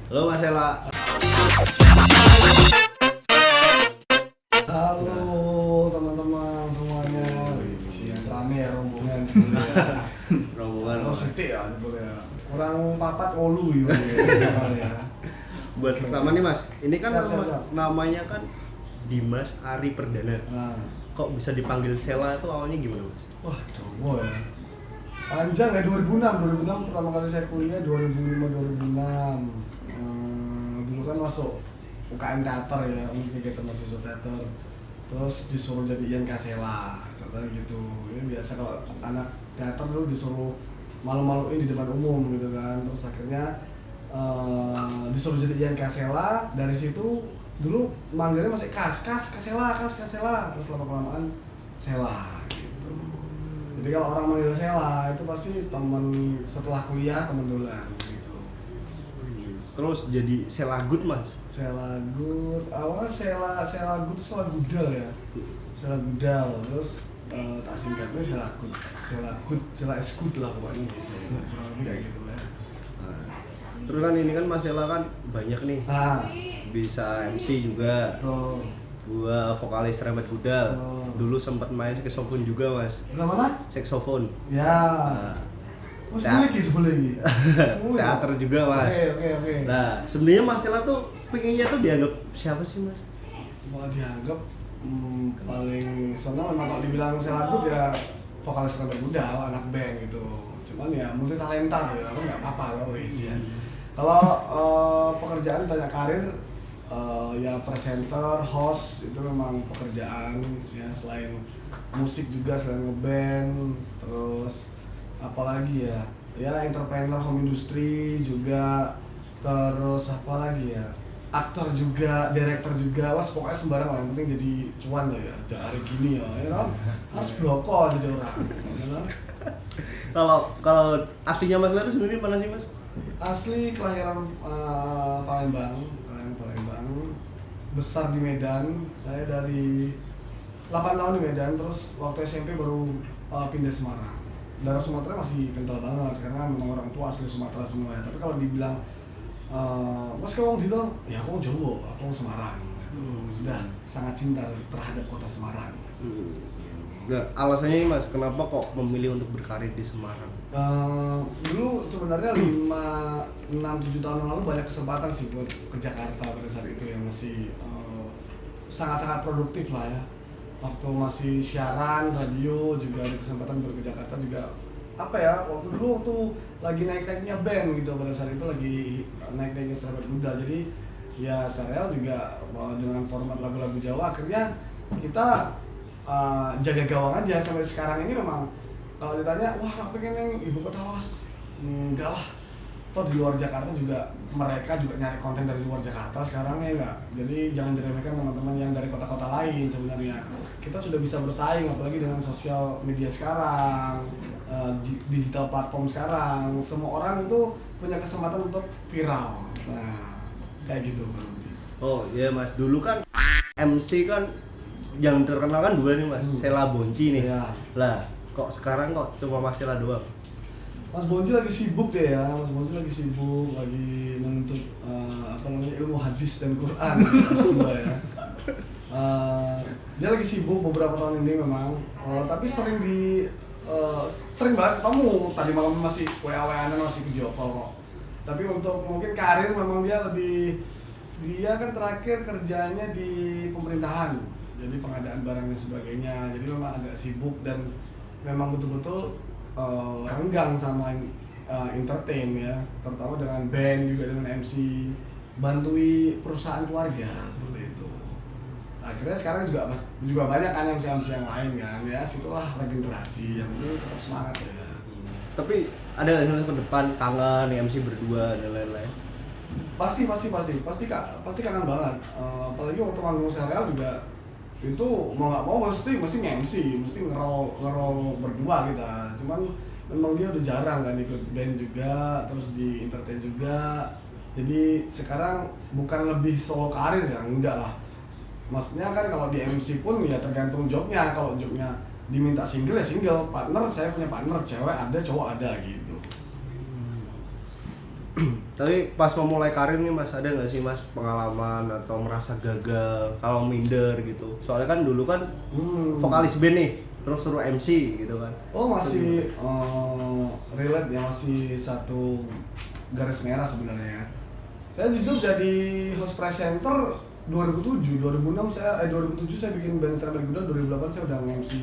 Halo Mas Ella. Halo teman-teman semuanya. Siang rame ya rombongan sebenarnya. Rombongan Oh sedih ya sebenarnya. Kurang papat olu ya. Buat pertama nih Mas, ini kan Siap. namanya kan Dimas Ari Perdana. Nah, Kok bisa dipanggil Sela itu awalnya gimana Mas? wah coba ya. Panjang ya 2006 pertama kali saya kuliah 2005 2006. Dulu kan masuk UKM teater ya, kegiatan mahasiswa teater. Terus disuruh jadi Ian Kasela, katanya gitu. Ini biasa kalau anak teater dulu disuruh malu-maluin di depan umum gitu kan. Terus akhirnya disuruh jadi Ian Kasela. Dari situ dulu manggilnya masih Kasela. Terus lama-kelamaan Sela gitu. Jadi kalau orang manggil Sela itu pasti teman setelah kuliah, teman duluan gitu. Terus jadi Selagut Mas. Selagut, awalnya Selagut itu Sela Gudal ya. Sela Gudal, terus tak singkatnya Sela Eskut lah pokoknya gitu. Kurang lebih kayak gitu ya. Nah, terus kan ini kan Mas Sela kan banyak nih. Bisa MC juga. Tuh. Gua vokalis Rembet Gudal. Oh. Dulu sempat main saxophone juga Mas. Mana? Saxophone. Ya. Nah, Oh, sebelah lagi. teater juga Mas. Oke. Nah, sebenarnya Mas Sela tuh pengennya tuh dianggap siapa sih Mas? Mau dianggap paling senang memang kalau dibilang Selagut ya vokalis Rembet Gudal, anak band gitu. Cuman ya multi talenta gitu, aku nggak apa-apa loh ya. Kalau pekerjaan tanya karir, ya presenter, host itu memang pekerjaan ya, selain musik juga, selain ngeband, terus apalagi ya entrepreneur home industry juga, terus apa lagi ya, aktor juga, director juga, wah pokoknya sembarang lah, yang penting jadi cuan lah ya, hari gini ya kan, harus bloko jadi orang ya kan? Kalau aslinya Mas Sela itu sebenarnya mana sih Mas? Asli kelahiran Palembang, besar di Medan. Saya dari 8 tahun di Medan, terus waktu SMP baru pindah Semarang. Darah Sumatera masih kental banget karena memang orang tua asli Sumatera semua ya. Tapi kalau dibilang Mas kau gitu, ya aku Jawa, aku Semarang. Gitu. Sudah sangat cinta terhadap kota Semarang. Nah, alasannya ini Mas, kenapa kok memilih untuk berkarir di Semarang? Dulu sebenarnya 5, 6, 7 tahun yang lalu banyak kesempatan sih buat ke Jakarta pada saat itu yang masih sangat-sangat produktif lah ya. Waktu masih siaran, radio juga ada kesempatan buat ke Jakarta juga. Apa ya, waktu lagi naik-naiknya band gitu, pada saat itu lagi naik-naiknya Rembet Gudal. Jadi ya serial juga dengan format lagu-lagu Jawa, akhirnya kita jaga gawang aja sampai sekarang ini. Memang kalau ditanya, wah aku pengen yang ibu kota was, enggak lah. Toh di luar Jakarta juga mereka juga nyari konten dari luar Jakarta sekarang ya enggak. Jadi jangan diremehkan teman-teman yang dari kota-kota lain sebenarnya. Kita sudah bisa bersaing apalagi dengan sosial media sekarang, digital platform sekarang. Semua orang itu punya kesempatan untuk viral. Nah, kayak gitu. Oh iya Mas, dulu kan MC kan yang terkenal kan dua nih Mas, Sela Bonci nih. Ya. Lah, kok sekarang kok cuma Mas Sela doang? Mas Bonji lagi sibuk deh ya, lagi menuntut ilmu hadis dan Quran S2 ya. Dia lagi sibuk beberapa tahun ini memang, tapi sering banget kamu tadi malam masih WA-WA-an masih video call kok. Tapi untuk mungkin karir memang dia kan terakhir kerjanya di pemerintahan, jadi pengadaan barang dan sebagainya. Jadi memang agak sibuk dan memang betul-betul renggang sama entertain ya, terutama dengan band juga dengan MC, bantui perusahaan keluarga seperti itu. Akhirnya sekarang juga banyak kan MC yang lain kan ya, situlah regenerasi yang itu tetap semangat ya. Tapi ada nggak ke depan kangen MC berdua dan lain-lain? Pasti kangen banget. Apalagi waktu manggung serial juga itu mau nggak mau mesti nge-MC, mesti ngerol berdua kita. Cuman memang dia udah jarang kan ikut band juga, terus di entertain juga. Jadi sekarang bukan lebih solo karir ya, enggak lah. Maksudnya kan kalau di MC pun ya tergantung jobnya. Kalau jobnya diminta single ya single, partner saya punya partner, cewek ada, cowok ada gitu. Tapi pas memulai karir nih mas, ada nggak sih mas pengalaman atau merasa gagal kalau minder gitu? Soalnya kan dulu kan vokalis band nih, terus suruh MC gitu kan. Oh masih relate ya, masih satu garis merah sebenarnya ya. Saya jujur jadi host presenter 2007, 2006 2007 saya bikin band Strawberry Gudang, 2008 saya udah nge-MC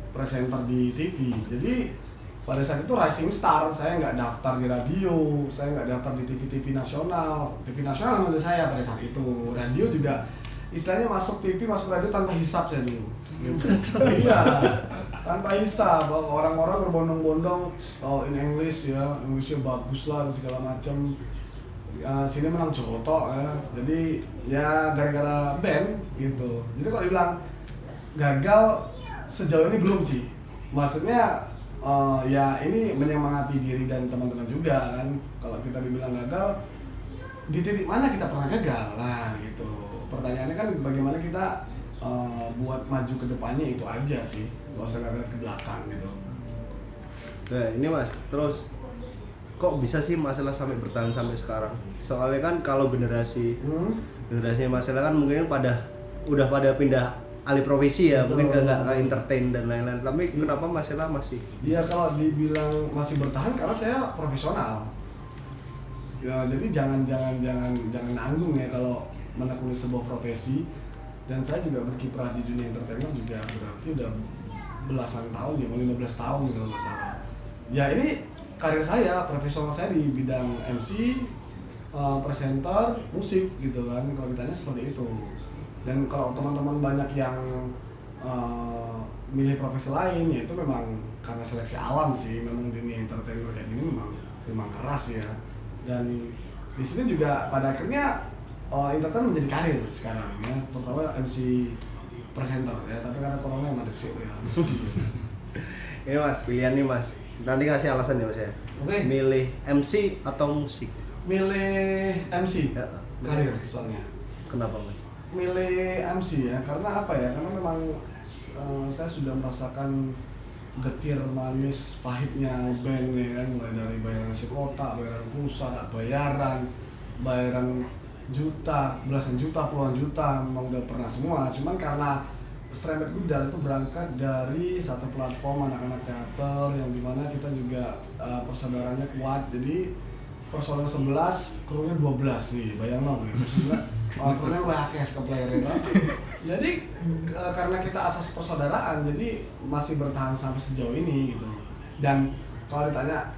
presenter di TV. Jadi pada saat itu rising star, saya nggak daftar di radio, saya nggak daftar di TV nasional. TV nasional manggil saya pada saat itu. Radio juga istilahnya masuk TV, masuk radio tanpa hisap saya dulu. Gitu. Iya, tanpa hisap. Orang-orang berbondong-bondong, oh in English ya, Englishnya bagus lah segala macam. Sini menang Joto ya. Jadi ya gara-gara band gitu. Jadi kalau dibilang gagal sejauh ini belum sih. Maksudnya ya ini menyemangati diri dan teman-teman juga kan. Kalau kita dibilang gagal, di titik mana kita pernah gagal lah gitu. Pertanyaannya kan bagaimana kita buat maju ke depannya, itu aja sih. Gak usah lihat ke belakang gitu. Nah ini mas, terus kok bisa sih masalah sampai bertahan sampai sekarang? Soalnya kan kalau generasi masalah kan mungkin udah pada pindah alih profesi ya, betul. mungkin nggak entertain dan lain-lain. Tapi kenapa masalah masih? Iya, kalau dibilang masih bertahan karena saya profesional. Ya jadi jangan nanggung ya kalau menekuni sebuah profesi. Dan saya juga berkiprah di dunia entertainment juga berarti udah belasan tahun ya, mau 15 tahun kalau nggak salah. Ya ini karir saya, profesional saya di bidang MC, presenter, musik gitu kan. Kalau ditanya seperti itu. Dan kalau teman-teman banyak yang milih profesi lain, ya itu memang karena seleksi alam sih. Memang dunia entertainment kayak gini memang keras ya. Dan di sini juga pada akhirnya entertainment menjadi karir sekarang ya, terutama MC presenter ya. Tapi karena corona yang madep sih ya. Ini mas, pilihan nih mas. Nanti kasih alasan ya mas ya. Oke. Milih MC atau musik? Milih MC, Ya. karir soalnya. Kenapa mas? Milih MC ya, karena apa ya? Karena memang saya sudah merasakan getir manis pahitnya band ya kan, mulai dari bayaran sekota, bayaran pulsa, bayaran juta, belasan juta, puluhan juta, memang udah pernah semua. Cuman karena Strawberry Gudang itu berangkat dari satu platform anak-anak teater yang dimana kita juga persaudaranya kuat. Jadi personel 11, krunya 12 nih, bayang dong ya. Krunya WHS ke player ya. Jadi karena kita asas persaudaraan, jadi masih bertahan sampai sejauh ini gitu. Dan kalau ditanya,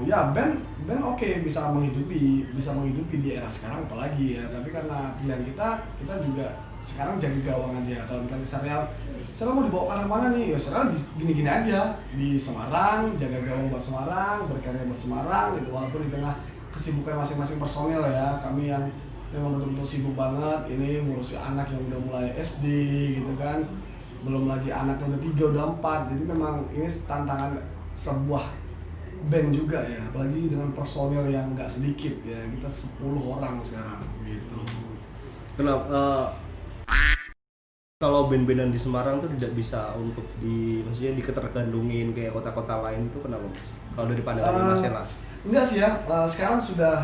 ya band oke, bisa menghidupi di era sekarang apalagi ya. Tapi karena pilihan kita juga sekarang jadi gawang aja. Kalau misalnya Serial mau dibawa ke arah mana nih? Ya Serial gini-gini aja di Semarang, jaga gawang buat Semarang, berkarya buat Semarang gitu. Walaupun di tengah kesibukan masing-masing personil ya, kami yang memang betul-betul sibuk banget ini ngurusi anak yang udah mulai SD gitu kan, belum lagi anak yang udah 3, udah 4. Jadi memang ini tantangan sebuah band juga ya, apalagi dengan personil yang nggak sedikit ya, kita 10 orang sekarang gitu. Kenapa? Kalau band-bandan di Semarang tuh tidak bisa untuk maksudnya diketergantungin kayak kota-kota lain itu kenapa? Kalau dari pandangan Mas Sela? Enggak sih ya, sekarang sudah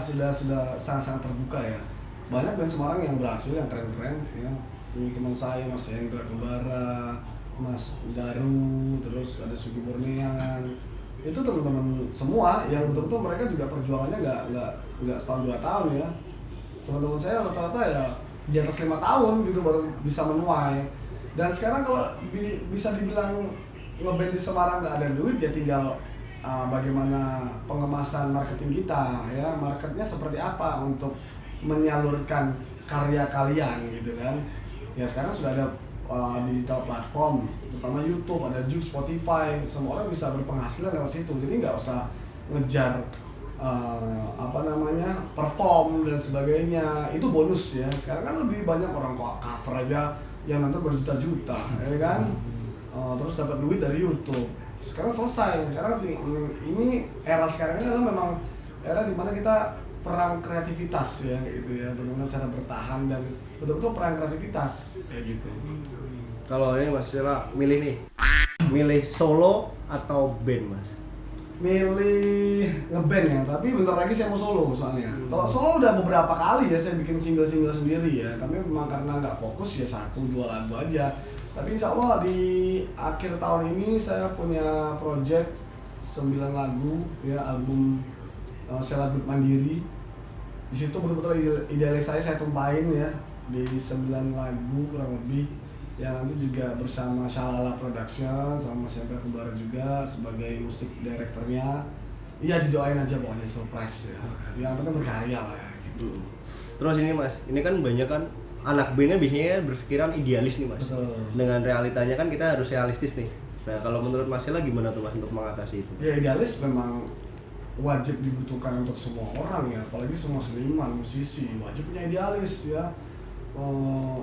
sangat-sangat terbuka ya. Banyak band Semarang yang berhasil, yang keren-keren ya. Teman saya, Mas Hendra Kembara, Mas Daru, terus ada Sugi Bornean. Itu teman-teman semua yang betul-betul mereka juga perjuangannya nggak setahun 2 tahun ya. Teman-teman saya rata-rata ya di atas 5 tahun gitu baru bisa menuai. Dan sekarang kalau bisa dibilang ngeband di Semarang nggak ada duit, ya tinggal bagaimana pengemasan marketing kita ya, marketnya seperti apa untuk menyalurkan karya kalian gitu kan. Ya sekarang sudah ada digital platform, terutama YouTube, ada juga Spotify, semua orang bisa berpenghasilan lewat situ. Jadi nggak usah ngejar perform dan sebagainya, itu bonus ya. Sekarang kan lebih banyak orang cover aja yang nonton berjuta-juta ya kan, terus dapat duit dari YouTube. Sekarang selesai. Sekarang ini era sekarang ini adalah memang era dimana kita perang kreativitas ya gitu ya, bagaimana cara bertahan dan betul-betul perang kreativitas kayak gitu. Kalau ini Mas Sela milih solo atau band Mas? milih ngeband ya, tapi bentar lagi saya mau solo soalnya. Kalau solo udah beberapa kali ya saya bikin single-single sendiri ya, tapi memang karena nggak fokus ya 1-2 lagu aja. Tapi insya Allah di akhir tahun ini saya punya project 9 lagu ya, album Sela Grup Mandiri. Di situ betul-betul idealis saya tumpahin ya di 9 lagu kurang lebih. Yang nanti juga bersama Shalala Production sama Sandra Kembara juga sebagai musik direkturnya. Iya, didoain aja pokoknya surprise ya. Yang penting berkarya lah ya gitu. Terus ini Mas, ini kan banyak kan anak bandnya biasanya berpikiran idealis nih Mas. Betul. Dengan realitanya kan kita harus realistis nih. Nah kalau menurut Mas Sela gimana tuh Mas untuk mengatasi itu? Ya idealis memang wajib dibutuhkan untuk semua orang ya, apalagi semua seniman, musisi wajib punya idealis ya.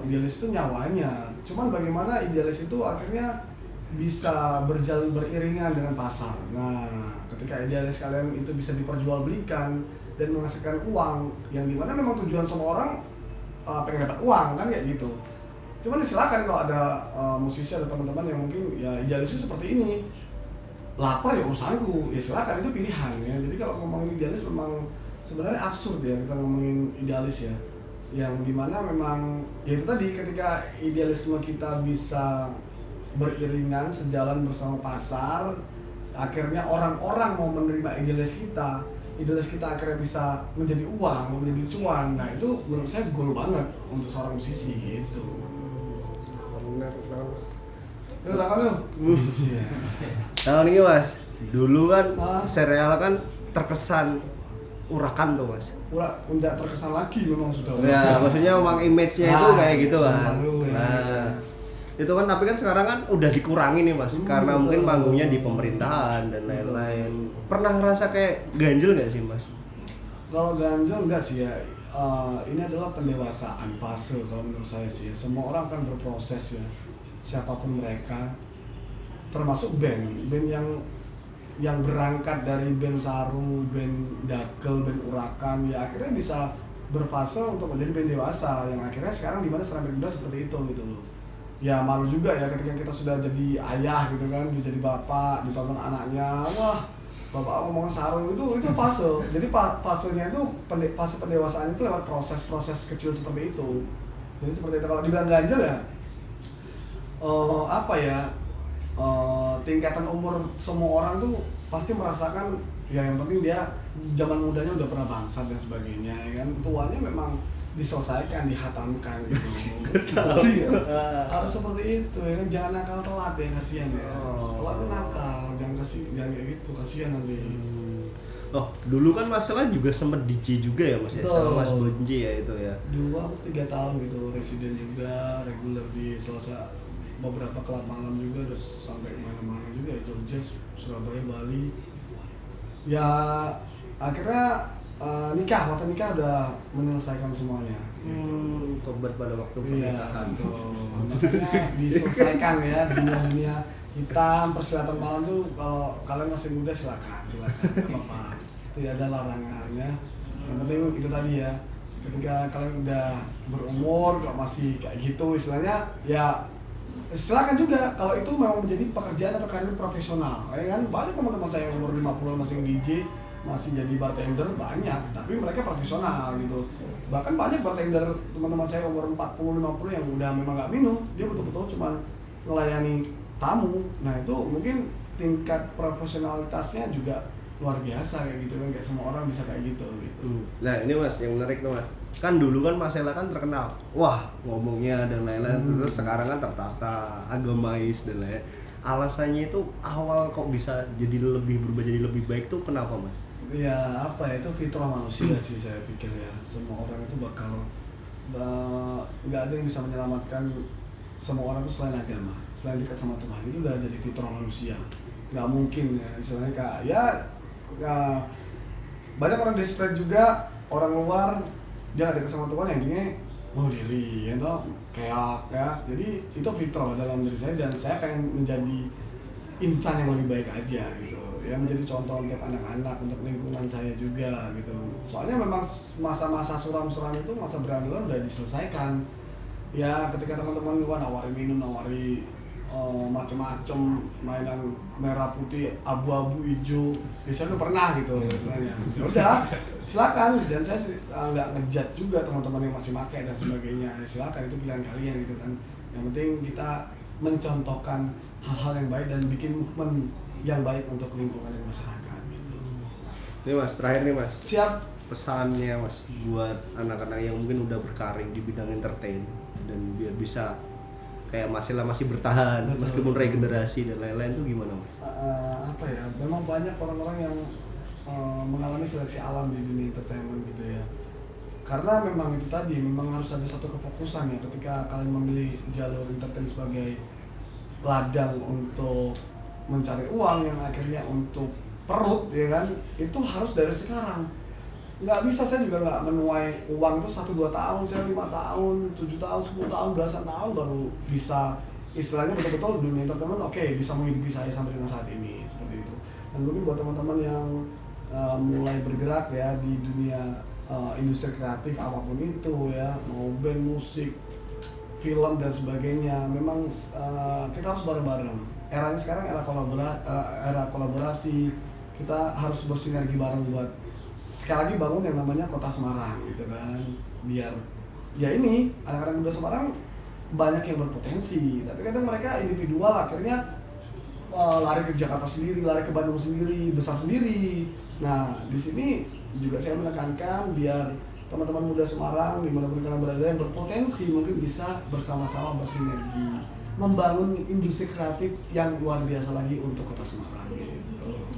Idealis itu nyawanya. Cuman bagaimana idealis itu akhirnya bisa berjalan beriringan dengan pasar. Nah, ketika idealis kalian itu bisa diperjualbelikan dan menghasilkan uang, yang dimana memang tujuan semua orang pengen dapat uang kan kayak gitu. Cuman silakan kalau ada musisi atau teman-teman yang mungkin ya idealisnya seperti ini, lapar ya urusanku, ya silakan, itu pilihan ya. Jadi kalau ngomongin idealis memang sebenarnya absurd ya kita ngomongin idealis ya, yang dimana memang ya itu tadi, ketika idealisme kita bisa beriringan sejalan bersama pasar, akhirnya orang-orang mau menerima idealis kita akhirnya bisa menjadi uang, menjadi cuan. Nah itu menurut saya goal banget untuk seorang musisi gitu. Silakan lu. Tahun ini Mas, dulu kan serial kan terkesan urakan tuh Mas. Udah terkesan lagi memang sudah. Ya, maksudnya memang image-nya itu kayak gitu kan. Ya. Nah, itu kan tapi kan sekarang kan udah dikurangi nih Mas, karena mungkin manggungnya di pemerintahan dan lain-lain. Pernah ngerasa kayak ganjel nggak sih Mas? Kalau ganjel enggak sih ya. Ini adalah pendewasaan fase kalau menurut saya sih. Semua orang kan berproses ya, siapapun mereka, termasuk band yang berangkat dari band Saru, band Dagel, band Urakan, ya akhirnya bisa berfase untuk menjadi band dewasa yang akhirnya sekarang dimana Serambi Muda seperti itu gitu loh. Ya malu juga ya ketika kita sudah jadi ayah gitu kan, jadi bapak, ditonton anaknya, wah bapak ngomong Saru itu fase. Jadi fasenya itu fase pendewasaan itu lewat proses-proses kecil seperti itu. Jadi seperti itu. Kalau dibilang ganjel ya tingkatan umur semua orang tuh pasti merasakan ya, yang penting dia zaman mudanya udah pernah bangsat dan sebagainya ya kan, tuanya memang diselesaikan, dihatamkan gitu. Jadi harus seperti itu ya kan, jangan nakal telat ya, kasihan ya. Telat nakal, jangan kayak gitu, kasihan nanti. Oh, dulu kan Mas Sela juga sempet DJ juga ya Mas ya, sama Mas Bonji ya itu ya. 2-3 tahun gitu, residen juga, reguler di salah beberapa klub malam juga, terus sampai mana-mana juga ya, Jogja, Surabaya, Bali. Ya akhirnya waktu nikah udah menyelesaikan semuanya. Tobat pada waktu pernikahan. Iya, makanya diselesaikan ya dunia hitam, persilatan malam tuh kalau kalian masih muda silakan, nggak apa-apa, tidak ada larangannya. Yang penting itu tadi ya, ketika kalian udah berumur, kalau masih kayak gitu istilahnya ya silakan juga kalau itu memang menjadi pekerjaan atau karir profesional. Ya kan banyak teman-teman saya yang umur 50 masih DJ, masih jadi bartender banyak, tapi mereka profesional gitu. Bahkan banyak bartender teman-teman saya umur 40-50 yang udah memang nggak minum, dia betul-betul cuma melayani tamu. Nah itu mungkin tingkat profesionalitasnya juga luar biasa kayak gitu kan, kayak semua orang bisa kayak gitu. Nah ini Mas, yang menarik tuh Mas, kan dulu kan Mas Sela kan terkenal, wah ngomongnya dan lain-lain, terus sekarang kan tertata, agamais dan lain-lain. Alasannya itu awal kok bisa jadi berubah jadi lebih baik tuh kenapa Mas? Ya apa ya, itu fitrah manusia sih saya pikir ya. Semua orang itu bakal nggak ada yang bisa menyelamatkan semua orang itu selain agama, selain dekat sama Tuhan. Itu udah jadi fitrah manusia, nggak mungkin ya istilahnya kayak ya banyak orang desperate juga, orang luar dia nggak dekat sama Tuhan yang gini bunuh diri gitu, kayak ya. Jadi itu fitrah dalam diri saya, dan saya pengen menjadi insan yang lebih baik aja gitu ya, menjadi contoh untuk anak-anak, untuk lingkungan saya juga gitu. Soalnya memang masa-masa suram-suram itu, masa berandalan udah diselesaikan ya. Ketika teman-teman luar nawari minum, nawari macem-macem mainan merah putih abu-abu hijau biasanya udah pernah gitu istilahnya. Ya udah silakan, dan saya nggak ngejudge juga teman-teman yang masih pakai dan sebagainya. Silakan, itu pilihan kalian gitu kan. Yang penting kita mencontohkan hal-hal yang baik dan bikin movement yang baik untuk lingkungan dan masyarakat gitu. Ini Mas, terakhir nih Mas. Siap. Pesannya Mas buat anak-anak yang mungkin udah berkarir di bidang entertain dan biar bisa kayak masih bertahan. Betul. Meskipun regenerasi dan lain-lain itu gimana Mas? Apa ya, memang banyak orang-orang yang mengalami seleksi alam di dunia entertainment gitu ya. Karena memang itu tadi, memang harus ada satu kefokusan ya ketika kalian memilih jalur entertain sebagai ladang untuk mencari uang yang akhirnya untuk perut ya kan, itu harus dari sekarang. Nggak bisa, saya juga nggak menuai uang itu 1-2 tahun, saya 5 tahun, 7 tahun, 10 tahun, belasan tahun baru bisa istilahnya betul-betul dunia entertainment bisa menghidupi saya sampai dengan saat ini, seperti itu. Dan mungkin buat teman-teman yang mulai bergerak ya di dunia industri kreatif apapun itu ya, mau band, musik, film dan sebagainya, memang kita harus bareng-bareng. Eranya sekarang era kolaborasi, kita harus bersinergi bareng buat sekali lagi bangun yang namanya Kota Semarang gitu kan. Biar ya ini anak-anak muda Semarang banyak yang berpotensi, tapi kadang mereka individual akhirnya lari ke Jakarta sendiri, lari ke Bandung sendiri, besar sendiri. Nah di sini juga saya menekankan biar teman-teman muda Semarang dimanapun kalian berada yang berpotensi mungkin bisa bersama-sama bersinergi membangun industri kreatif yang luar biasa lagi untuk Kota Semarang gitu.